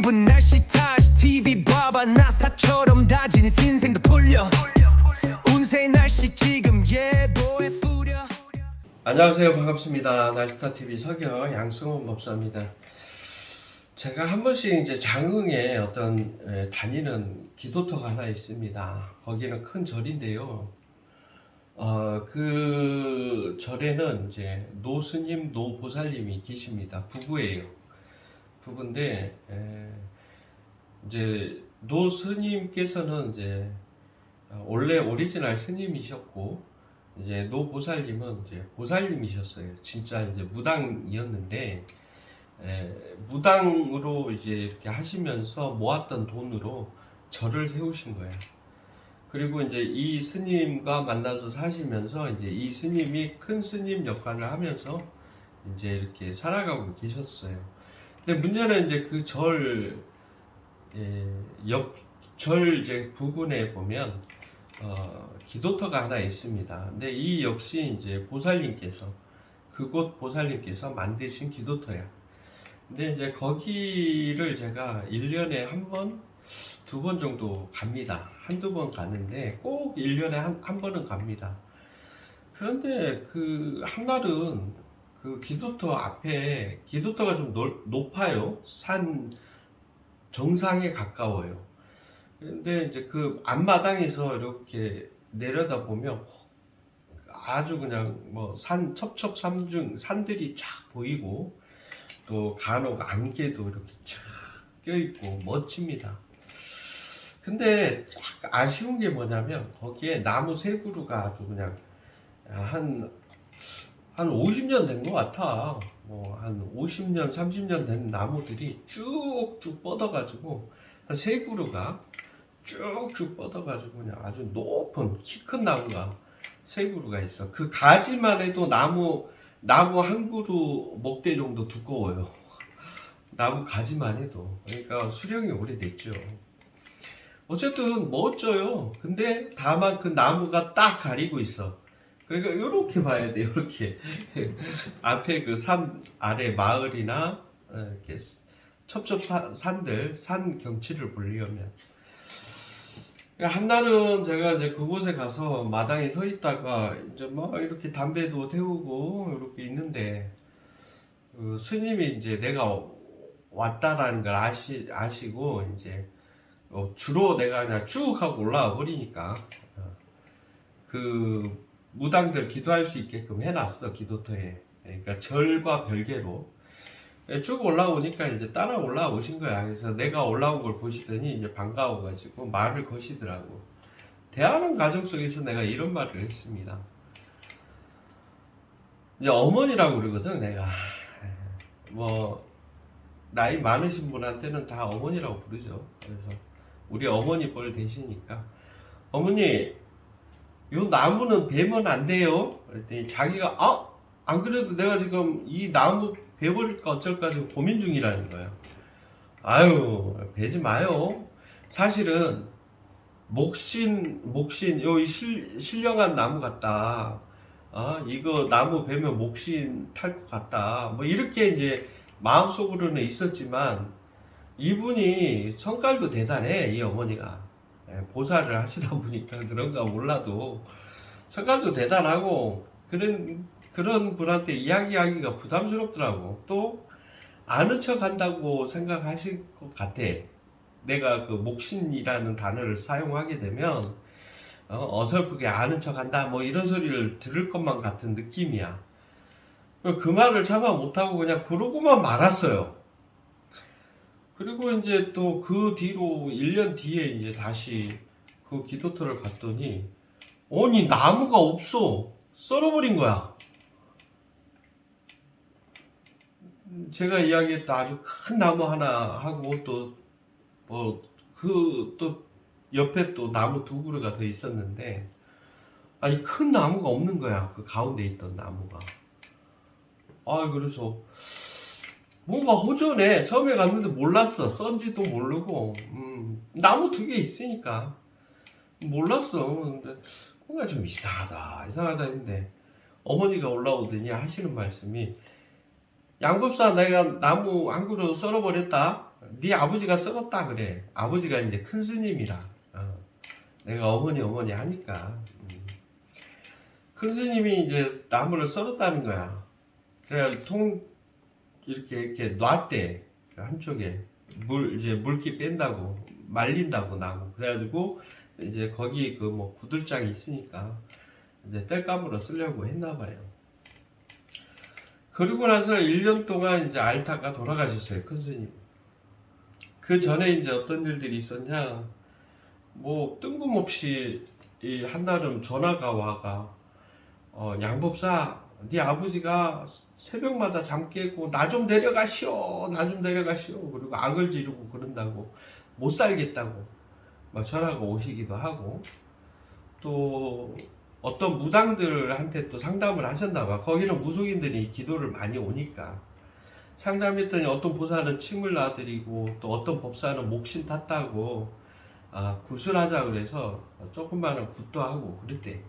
기분 날씨 탓 TV 봐봐 나사처럼 다진 인생도 풀려 운세 날씨 지금 예보에 뿌려. 안녕하세요. 반갑습니다. 날스타TV 서경 양승원 법사입니다. 제가 한 번씩 이제 장흥에 어떤 다니는 기도터가 하나 있습니다. 거기는 큰 절인데요. 그 절에는 이제 노스님, 노보살님이 계십니다. 부부예요. 부부인데, 이제 노스님께서는 이제 원래 오리지널 스님이셨고, 이제 노보살님은 이제 보살님이셨어요. 진짜 이제 무당이었는데, 무당으로 이제 이렇게 하시면서 모았던 돈으로 절을 세우신 거예요. 그리고 이제 이 스님과 만나서 사시면서 이제 이 스님이 큰 스님 역할을 하면서 이제 이렇게 살아가고 계셨어요. 근데 문제는 이제 그 절, 절 이제 부근에 보면, 기도터가 하나 있습니다. 근데 이 역시 이제 보살님께서, 그곳 보살님께서 만드신 기도터야. 근데 이제 거기를 제가 1년에 한 번, 두 번 정도 갑니다. 한두 번 가는데 꼭 1년에 한 번은 갑니다. 그런데 그 한날은 그 기도터 앞에, 기도터가 좀 높아요. 산 정상에 가까워요. 근데 이제 그 앞마당에서 이렇게 내려다 보면 아주 그냥 뭐 산, 첩첩산중 산들이 쫙 보이고, 또 간혹 안개도 이렇게 쫙 껴있고 멋집니다. 근데 아쉬운 게 뭐냐면 거기에 나무 세 그루가 아주 그냥 한 50년 된 것 같아. 뭐 한 50년, 30년 된 나무들이 쭉쭉 뻗어가지고 한 세 그루가 쭉쭉 뻗어가지고 그냥 아주 높은 키 큰 나무가 세 그루가 있어. 그 가지만 해도 나무 한 그루 목대 정도 두꺼워요. 나무 가지만 해도. 그러니까 수령이 오래됐죠. 어쨌든 멋져요. 근데 다만 그 나무가 딱 가리고 있어. 그러니까 이렇게 봐야 돼. 이렇게 앞에 그 산 아래 마을이나 이렇게 첩첩산들 산 경치를 보려면, 한날은 제가 이제 그곳에 가서 마당에 서 있다가 이제 막 이렇게 담배도 태우고 이렇게 있는데, 그 스님이 이제 내가 왔다라는 걸 아시고 이제 주로 내가 그냥 쭉 하고 올라와 버리니까 그 무당들 기도할 수 있게끔 해놨어, 기도터에. 그러니까 절과 별개로 쭉 올라오니까 이제 따라 올라오신 거야. 그래서 내가 올라온 걸 보시더니 이제 반가워가지고 말을 거시더라고. 대화하는 과정 속에서 내가 이런 말을 했습니다. 이제 어머니라고 그러거든, 내가. 뭐 나이 많으신 분한테는 다 어머니라고 부르죠. 그래서 우리 어머니 뻘 되시니까, 어머니 요 나무는 베면 안 돼요. 그랬더니 자기가 안 그래도 내가 지금 이 나무 베버릴까 어쩔까 지금 고민 중이라는 거예요. 아유, 베지 마요. 사실은 목신 요 신령한 나무 같다. 이거 나무 베면 목신 탈 것 같다. 뭐 이렇게 이제 마음속으로는 있었지만, 이분이 성깔도 대단해. 이 어머니가 보살을 하시다 보니까 그런가 몰라도 성깔도 대단하고, 그런 분한테 이야기하기가 부담스럽더라고. 또 아는 척 한다고 생각하실 것 같아. 내가 그 목신이라는 단어를 사용하게 되면 어설프게 아는 척 한다 뭐 이런 소리를 들을 것만 같은 느낌이야. 그 말을 참아 못하고 그냥 그러고만 말았어요. 그리고 이제 또 그 뒤로 1년 뒤에 이제 다시 그 기도터를 갔더니, 아니 나무가 없어. 썰어버린 거야. 제가 이야기했던 아주 큰 나무 하나 하고 또 또 옆에 또 나무 두 그루가 더 있었는데, 아니 큰 나무가 없는 거야. 그 가운데 있던 나무가. 그래서 뭔가 호전해. 처음에 갔는데 몰랐어. 썬지도 모르고, 나무 두 개 있으니까 몰랐어. 근데 뭔가 좀 이상하다 했는데, 어머니가 올라오더니 하시는 말씀이, 양법사 내가 나무 한 그루 썰어버렸다. 네 아버지가 썩었다 그래. 아버지가 이제 큰 스님이라. 내가 어머니 하니까. 큰 스님이 이제 나무를 썰었다는 거야. 그래야 이렇게 놨대. 한쪽에. 이제 물기 뺀다고. 말린다고 나무. 그래가지고, 이제 거기 그 뭐 구들장이 있으니까, 이제 땔감으로 쓰려고 했나봐요. 그러고 나서 1년 동안 이제 앓다가 돌아가셨어요. 큰 스님. 그 전에 이제 어떤 일들이 있었냐. 뭐 뜬금없이 이 한날은 전화가 와가 양법사 네 아버지가 새벽마다 잠 깨고 나 좀 데려가시오 그리고 악을 지르고 그런다고 못 살겠다고 막 전화가 오시기도 하고 또 어떤 무당들한테 또 상담을 하셨나봐. 거기는 무속인들이 기도를 많이 오니까 상담했더니 어떤 보살은 침을 놔드리고 또 어떤 법사는 목신 탔다고 구슬하자 그래서 조금만은 굿도 하고 그랬대.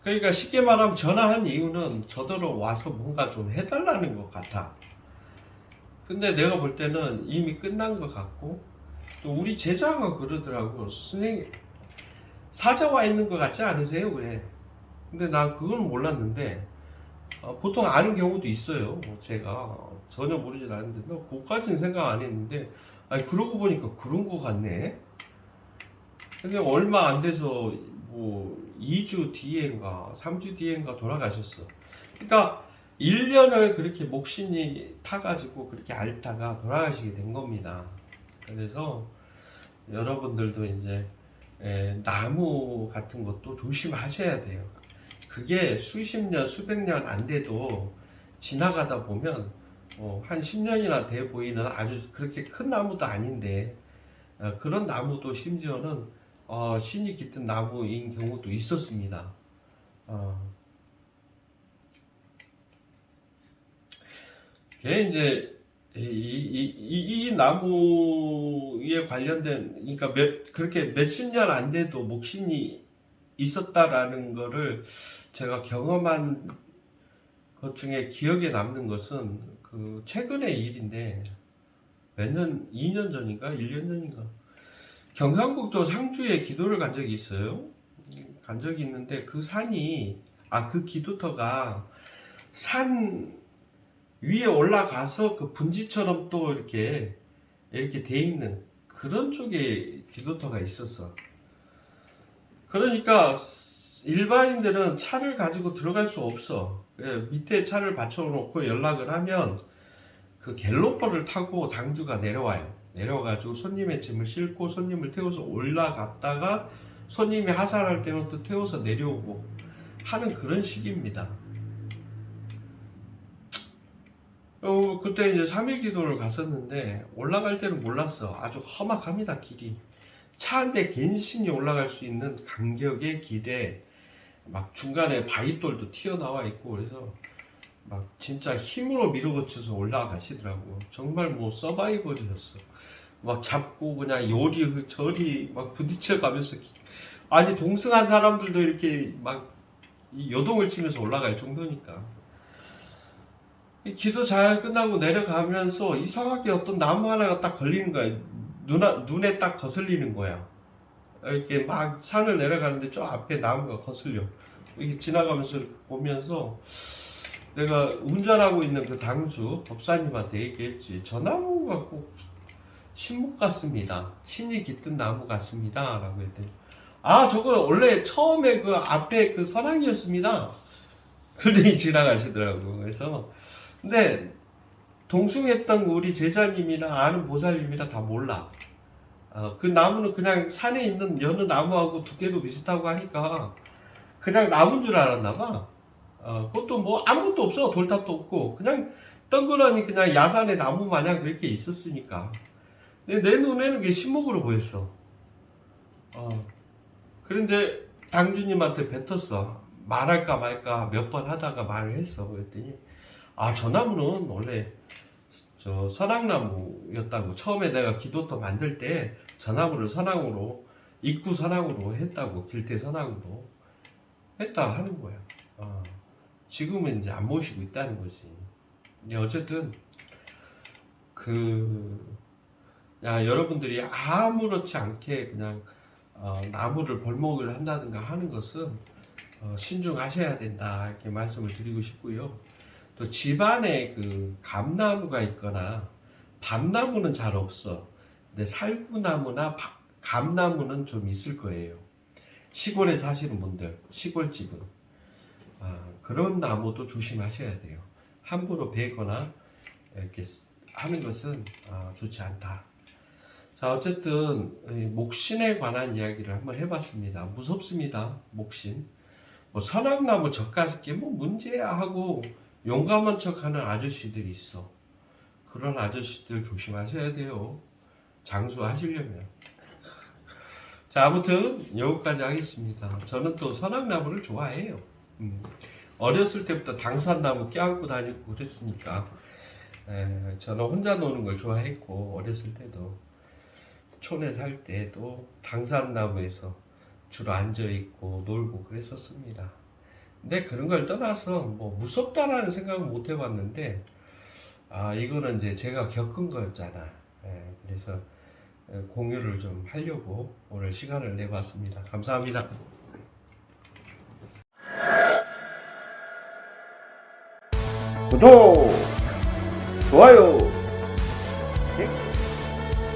그러니까 쉽게 말하면 전화한 이유는 저더러 와서 뭔가 좀 해달라는 것 같아. 근데 내가 볼 때는 이미 끝난 것 같고 또 우리 제자가 그러더라고. 선생님 사자와 있는 것 같지 않으세요? 그래. 근데 난 그건 몰랐는데 보통 아는 경우도 있어요. 제가 전혀 모르진 않는데 그것까지는 생각 안 했는데 아니 그러고 보니까 그런 것 같네. 근데 얼마 안 돼서 뭐 2주 뒤엔가 3주 뒤엔가 돌아가셨어. 그러니까 1년을 그렇게 목신이 타가지고 그렇게 앓다가 돌아가시게 된 겁니다. 그래서 여러분들도 이제 나무 같은 것도 조심하셔야 돼요. 그게 수십 년, 수백 년 안 돼도 지나가다 보면 한 10년이나 돼 보이는 아주 그렇게 큰 나무도 아닌데 그런 나무도 심지어는 신이 깃든 나무인 경우도 있었습니다. 그게 이제 이 나무에 관련된 그러니까 그렇게 몇십 년 안 돼도 목신이 있었다라는 거를 제가 경험한 것 중에 기억에 남는 것은 그 최근의 일인데 몇 년, 2년 전인가 1년 전인가 경상북도 상주에 기도를 간 적이 있어요. 간 적이 있는데 그 산이 그 기도터가 산 위에 올라가서 그 분지처럼 또 이렇게 돼 있는 그런 쪽에 기도터가 있었어. 그러니까 일반인들은 차를 가지고 들어갈 수 없어. 밑에 차를 받쳐놓고 연락을 하면 그 갤로퍼를 타고 당주가 내려와요. 내려가지고 손님의 짐을 싣고 손님을 태워서 올라갔다가 손님이 하산할 때는 또 태워서 내려오고 하는 그런 식입니다. 그때 이제 3일 기도를 갔었는데 올라갈 때는 몰랐어. 아주 험악합니다, 길이. 차 한 대 갠신이 올라갈 수 있는 간격의 길에 막 중간에 바위돌도 튀어나와 있고 그래서 막 진짜 힘으로 밀어붙여서 올라가시더라고. 정말 뭐 서바이벌이었어. 막 잡고 그냥 요리 저리 막 부딪혀 가면서 아니 동승한 사람들도 이렇게 막 요동을 치면서 올라갈 정도니까. 기도 잘 끝나고 내려가면서 이상하게 어떤 나무 하나가 딱 걸리는 거야. 눈에 딱 거슬리는 거야. 이렇게 막 산을 내려가는데 저 앞에 나무가 거슬려. 이렇게 지나가면서 보면서 내가 운전하고 있는 그 당주 법사님한테 얘기했지. 저 나무가 꼭 신목 같습니다. 신이 깃든 나무 같습니다. 라고 했더니 저거 원래 처음에 그 앞에 그 선왕이었습니다. 그러더니 지나가시더라고. 그래서 근데 동승했던 우리 제자님이나 아는 보살님이라 다 몰라. 그 나무는 그냥 산에 있는 여느 나무하고 두께도 비슷하고 하니까 그냥 나무인 줄 알았나 봐. 그것도 뭐 아무것도 없어. 돌탑도 없고 그냥 덩그러니 그냥 야산의 나무 마냥 그렇게 있었으니까. 근데 내 눈에는 그게 신목으로 보였어. 그런데 당주님한테 뱉었어. 말할까 말까 몇 번 하다가 말을 했어. 그랬더니 저 나무는 원래 저 선왕나무였다고. 처음에 내가 기도터 만들 때 저 나무를 선왕으로 입구 선왕으로 했다고. 길태 선왕으로 했다 하는 거야. 지금은 이제 안 모시고 있다는 거지. 근데 어쨌든 여러분들이 아무렇지 않게 그냥 나무를 벌목을 한다든가 하는 것은 신중하셔야 된다 이렇게 말씀을 드리고 싶고요. 또 집안에 그 감나무가 있거나 밤나무는 잘 없어. 근데 살구나무나 감나무는 좀 있을 거예요. 시골에 사시는 분들, 시골집은 그런 나무도 조심하셔야 돼요. 함부로 베거나 이렇게 하는 것은 좋지 않다. 자, 어쨌든 목신에 관한 이야기를 한번 해봤습니다. 무섭습니다. 목신. 뭐 선악나무 젓가락게 뭐 문제야 하고 용감한 척하는 아저씨들이 있어. 그런 아저씨들 조심하셔야 돼요. 장수하시려면. 자, 아무튼 여기까지 하겠습니다. 저는 또 선악나무를 좋아해요. 어렸을 때부터 당산나무 껴안고 다니고 그랬으니까 저는 혼자 노는 걸 좋아했고, 어렸을 때도 촌에 살 때도 당산나무에서 주로 앉아있고 놀고 그랬었습니다. 근데 그런 걸 떠나서 뭐 무섭다라는 생각은 못 해봤는데 이거는 이제 제가 겪은 거였잖아. 그래서 공유를 좀 하려고 오늘 시간을 내봤습니다. 감사합니다. 구독, 좋아요